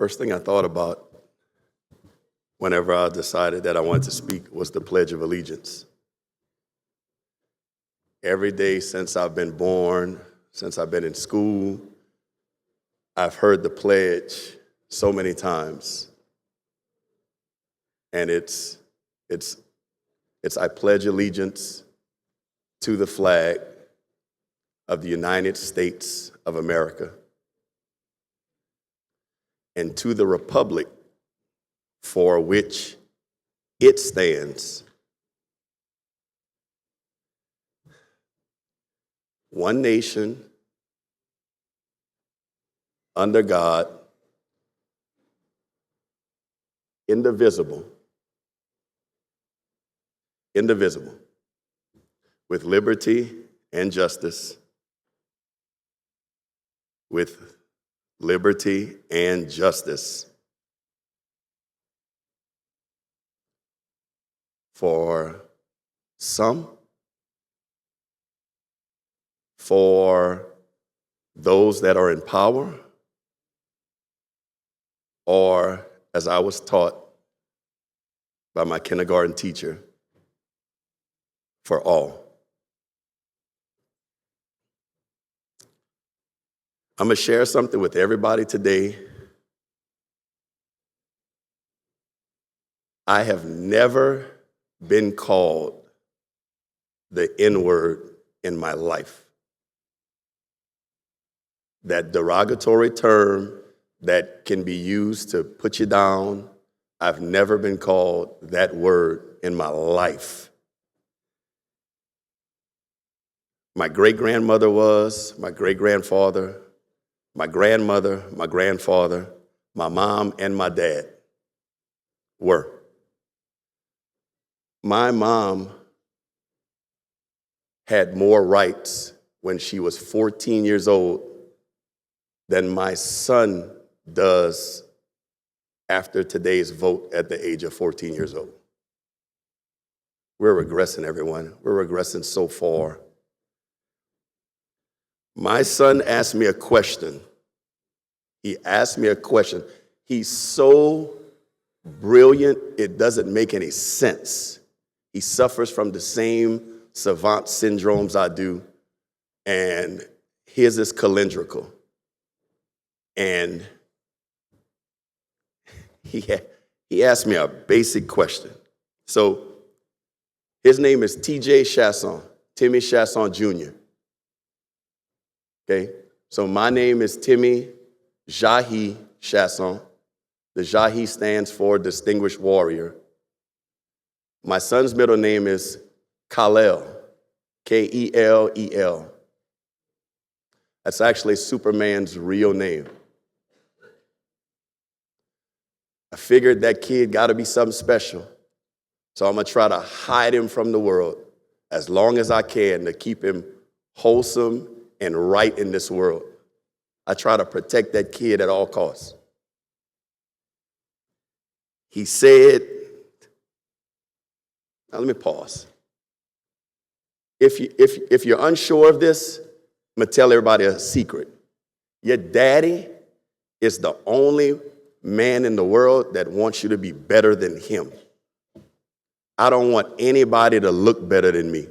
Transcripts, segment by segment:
First thing I thought about whenever I decided that I wanted to speak was the Pledge of Allegiance. Every day since I've been born, since I've been in school, I've heard the pledge so many times. And it's I pledge allegiance to the flag of the United States of America and to the republic for which it stands, one nation, under God, indivisible, with liberty and justice, with liberty and justice for some, for those that are in power, or, as I was taught by my kindergarten teacher, for all. I'm going to share something with everybody today. I have never been called the N-word in my life. That derogatory term that can be used to put you down, I've never been called that word in my life. My great-grandmother was, my great-grandfather, my grandmother, my grandfather, my mom, and my dad were. My mom had more rights when she was 14 years old than my son does after today's vote at the age of 14 years old. We're regressing, everyone. We're regressing so far. My son asked me a question. He asked me a question. He's so brilliant, it doesn't make any sense. He suffers from the same savant syndromes I do, and his is calendrical. And he asked me a basic question. So his name is T.J. Chassion, Timmy Chassion Jr. Okay, so my name is Timmy Jahi Chassion. The Jahi stands for Distinguished Warrior. My son's middle name is Kal-El, K-E-L-E-L. That's actually Superman's real name. I figured that kid got to be something special, so I'm going to try to hide him from the world as long as I can to keep him wholesome and right in this world. I try to protect that kid at all costs. He said, now let me pause. If you're unsure of this, I'm going to tell everybody a secret. Your daddy is the only man in the world that wants you to be better than him. I don't want anybody to look better than me.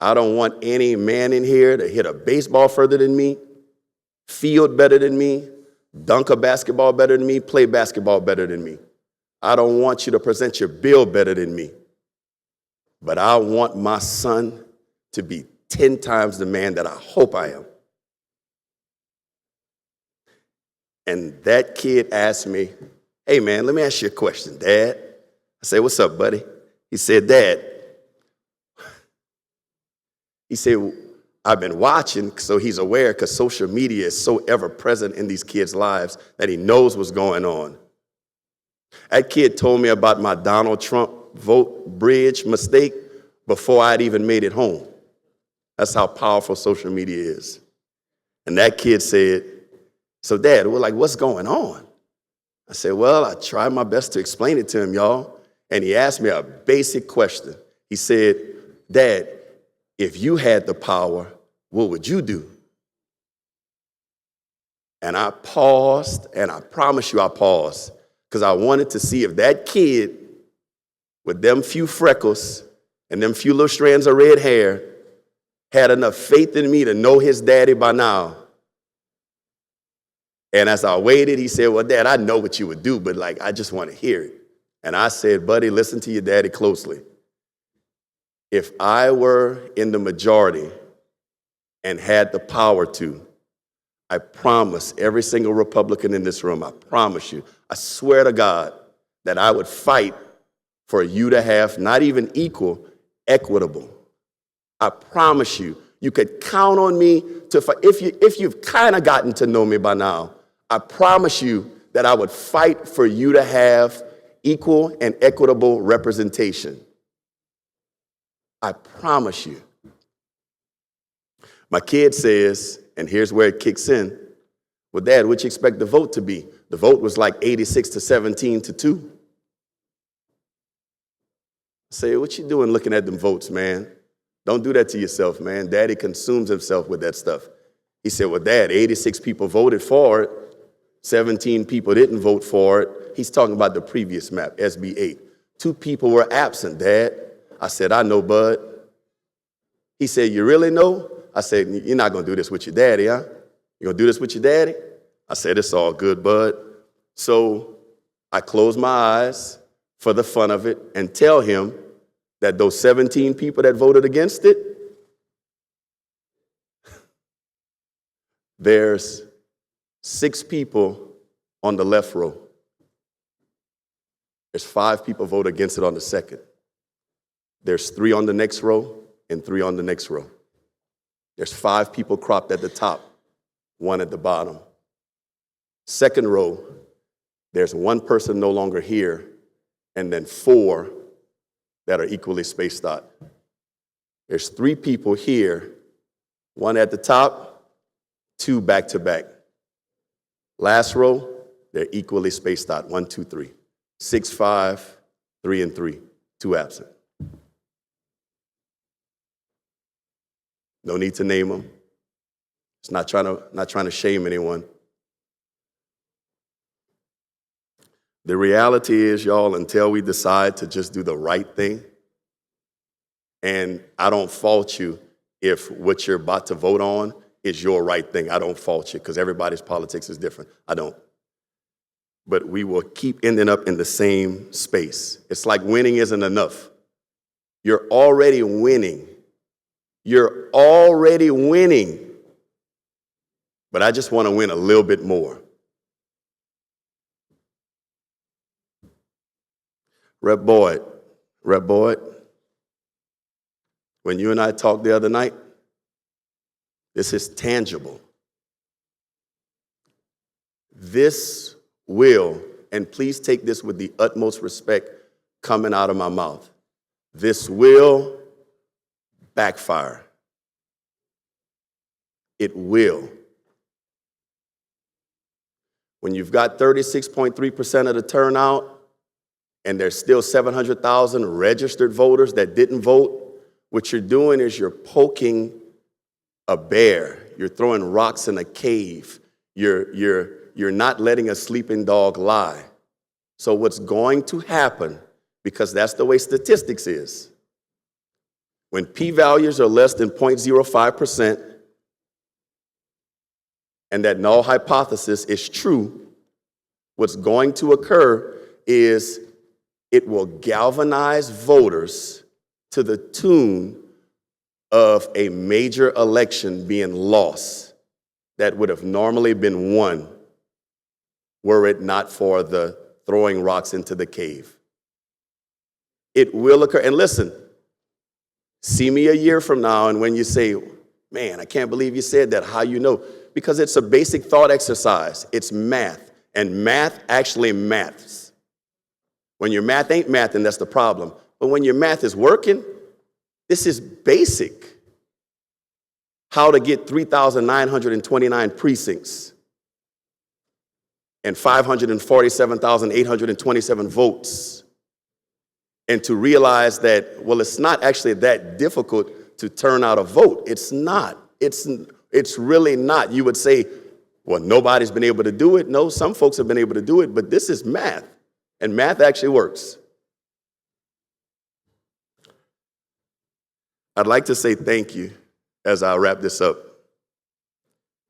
I don't want any man in here to hit a baseball further than me, field better than me, dunk a basketball better than me, play basketball better than me. I don't want you to present your bill better than me. But I want my son to be 10 times the man that I hope I am. And that kid asked me, hey man, let me ask you a question, Dad. I said, what's up, buddy? He said, Dad, he said, I've been watching, so he's aware, because social media is so ever present in these kids' lives that he knows what's going on. That kid told me about my Donald Trump vote bridge mistake before I'd even made it home. That's how powerful social media is. And that kid said, so Dad, we're like, what's going on? I said, well, I tried my best to explain it to him, y'all. And he asked me a basic question. He said, Dad, if you had the power, what would you do? And I paused, and I promise you I paused, because I wanted to see if that kid with them few freckles and them few little strands of red hair had enough faith in me to know his daddy by now. And as I waited, he said, well, Dad, I know what you would do, but I just want to hear it. And I said, buddy, listen to your daddy closely. If I were in the majority and had the power to, I promise every single Republican in this room, I promise you, I swear to God, that I would fight for you to have not even equal, equitable. I promise you, you could count on me to fight. If you've kind of gotten to know me by now, I promise you that I would fight for you to have equal and equitable representation. I promise you. My kid says, and here's where it kicks in, well, Dad, what'd you expect the vote to be? The vote was 86 to 17 to 2. I say, what you doing looking at them votes, man? Don't do that to yourself, man. Daddy consumes himself with that stuff. He said, well, Dad, 86 people voted for it. 17 people didn't vote for it. He's talking about the previous map, SB 8. 2 people were absent, Dad. I said, I know, bud. He said, you really know? I said, you're not going to do this with your daddy, huh? You going to do this with your daddy? I said, it's all good, bud. So I close my eyes for the fun of it and tell him that those 17 people that voted against it, there's 6 people on the left row. There's 5 people vote against it on the second. There's 3 on the next row and 3 on the next row. There's 5 people cropped at the top, 1 at the bottom. Second row, there's 1 person no longer here, and then 4 that are equally spaced out. There's 3 people here, 1 at the top, 2 back to back. Last row, they're equally spaced out, 1, 2, 3. 6, 5, 3, and 3, 2 absent. No need to name them. It's not trying to shame anyone. The reality is, y'all, until we decide to just do the right thing, and I don't fault you if what you're about to vote on is your right thing. I don't fault you because everybody's politics is different. I don't. But we will keep ending up in the same space. It's like winning isn't enough. You're already winning. You're already winning. But I just want to win a little bit more. Rep Boyd, when you and I talked the other night, this is tangible. This will, and please take this with the utmost respect coming out of my mouth, this will backfire. It will. When you've got 36.3% of the turnout and there's still 700,000 registered voters that didn't vote, what you're doing is you're poking a bear. You're throwing rocks in a cave. You're not letting a sleeping dog lie. So what's going to happen, because that's the way statistics is, when p-values are less than 0.05% and that null hypothesis is true, what's going to occur is it will galvanize voters to the tune of a major election being lost that would have normally been won were it not for the throwing rocks into the cave. It will occur. And listen, see me a year from now, and when you say, man, I can't believe you said that, how you know? Because it's a basic thought exercise. It's math, and math actually maths. When your math ain't mathing, that's the problem. But when your math is working, this is basic. How to get 3,929 precincts and 547,827 votes. And to realize that, well, it's not actually that difficult to turn out a vote. It's not. It's really not. You would say, Well, nobody's been able to do it. No, some folks have been able to do it, but this is math, and math actually works. I'd like to say thank you as I wrap this up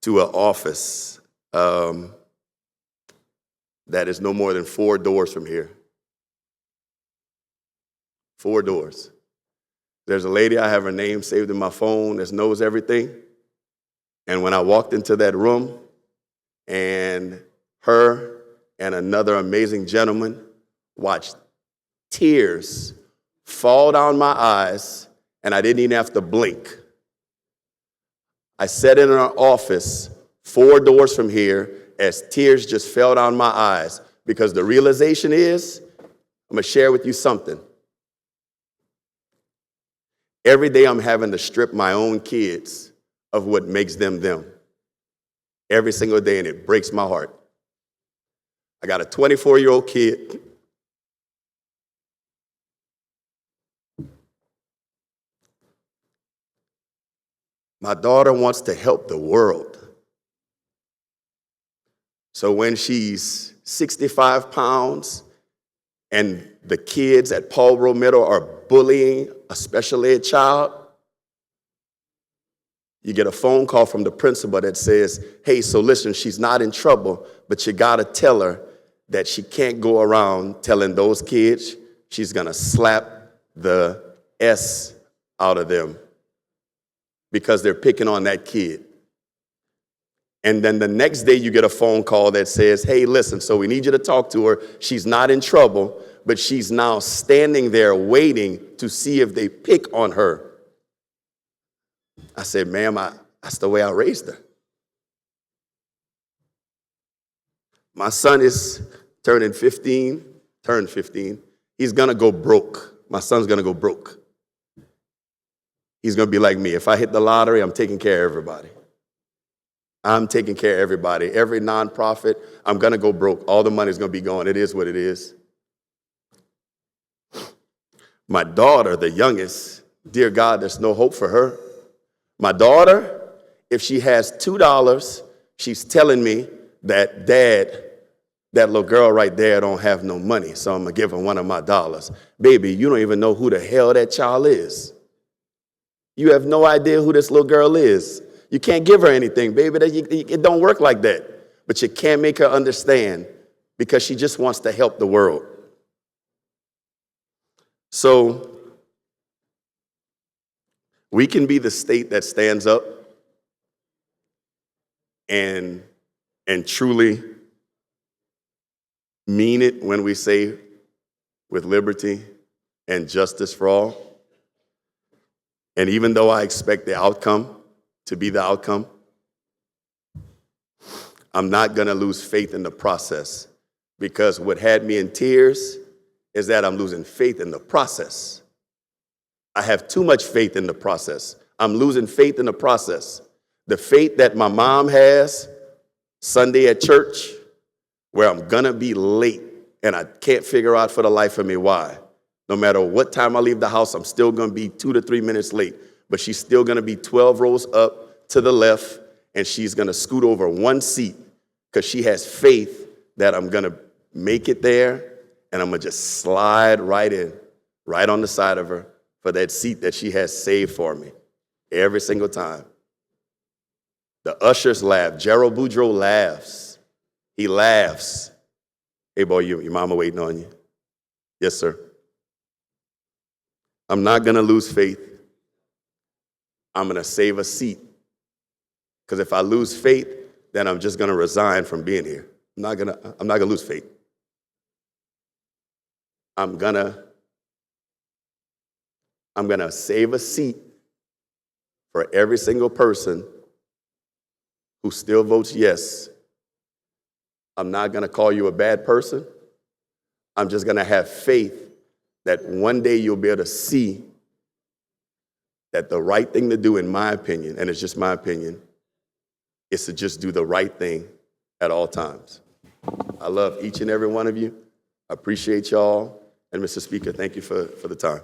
to an office that is no more than 4 doors from here. 4 doors. There's a lady, I have her name saved in my phone, that knows everything. And when I walked into that room, and her and another amazing gentleman watched tears fall down my eyes, and I didn't even have to blink. I sat in our office 4 doors from here as tears just fell down my eyes, because the realization is, I'm going to share with you something. Every day I'm having to strip my own kids of what makes them them. Every single day, and it breaks my heart. I got a 24-year-old kid. My daughter wants to help the world. So when she's 65 pounds and the kids at Paul Rowe Middle are bullying a special ed child, you get a phone call from the principal that says, hey, so listen, she's not in trouble, but you got to tell her that she can't go around telling those kids she's going to slap the S out of them because they're picking on that kid. And then the next day you get a phone call that says, hey, listen, so we need you to talk to her. She's not in trouble, but she's now standing there waiting to see if they pick on her. I said, ma'am, that's the way I raised her. My son is turned 15. He's going to go broke. My son's going to go broke. He's going to be like me. If I hit the lottery, I'm taking care of everybody. I'm taking care of everybody. Every nonprofit, I'm going to go broke. All the money's going to be gone. It is what it is. My daughter, the youngest, dear God, there's no hope for her. My daughter, if she has $2, she's telling me that, Dad, that little girl right there don't have no money, so I'm going to give her one of my dollars. Baby, you don't even know who the hell that child is. You have no idea who this little girl is. You can't give her anything, baby. It don't work like that. But you can't make her understand because she just wants to help the world. So we can be the state that stands up and truly mean it when we say with liberty and justice for all. And even though I expect the outcome to be the outcome, I'm not going to lose faith in the process, because what had me in tears is that I'm losing faith in the process. I have too much faith in the process. I'm losing faith in the process. The faith that my mom has Sunday at church, where I'm going to be late and I can't figure out for the life of me why. No matter what time I leave the house, I'm still going to be 2 to 3 minutes late. But she's still going to be 12 rows up to the left, and she's going to scoot over one seat because she has faith that I'm going to make it there, and I'm going to just slide right in, right on the side of her for that seat that she has saved for me every single time. The ushers laugh. Gerald Boudreaux laughs. He laughs. Hey, boy, your mama waiting on you. Yes, sir. I'm not going to lose faith. I'm going to save a seat. Because if I lose faith, then I'm just going to resign from being here. I'm not going to lose faith. I'm going to save a seat for every single person who still votes yes. I'm not going to call you a bad person. I'm just going to have faith that one day you'll be able to see that the right thing to do, in my opinion, and it's just my opinion, is to just do the right thing at all times. I love each and every one of you. I appreciate y'all. And Mr. Speaker, thank you for the time.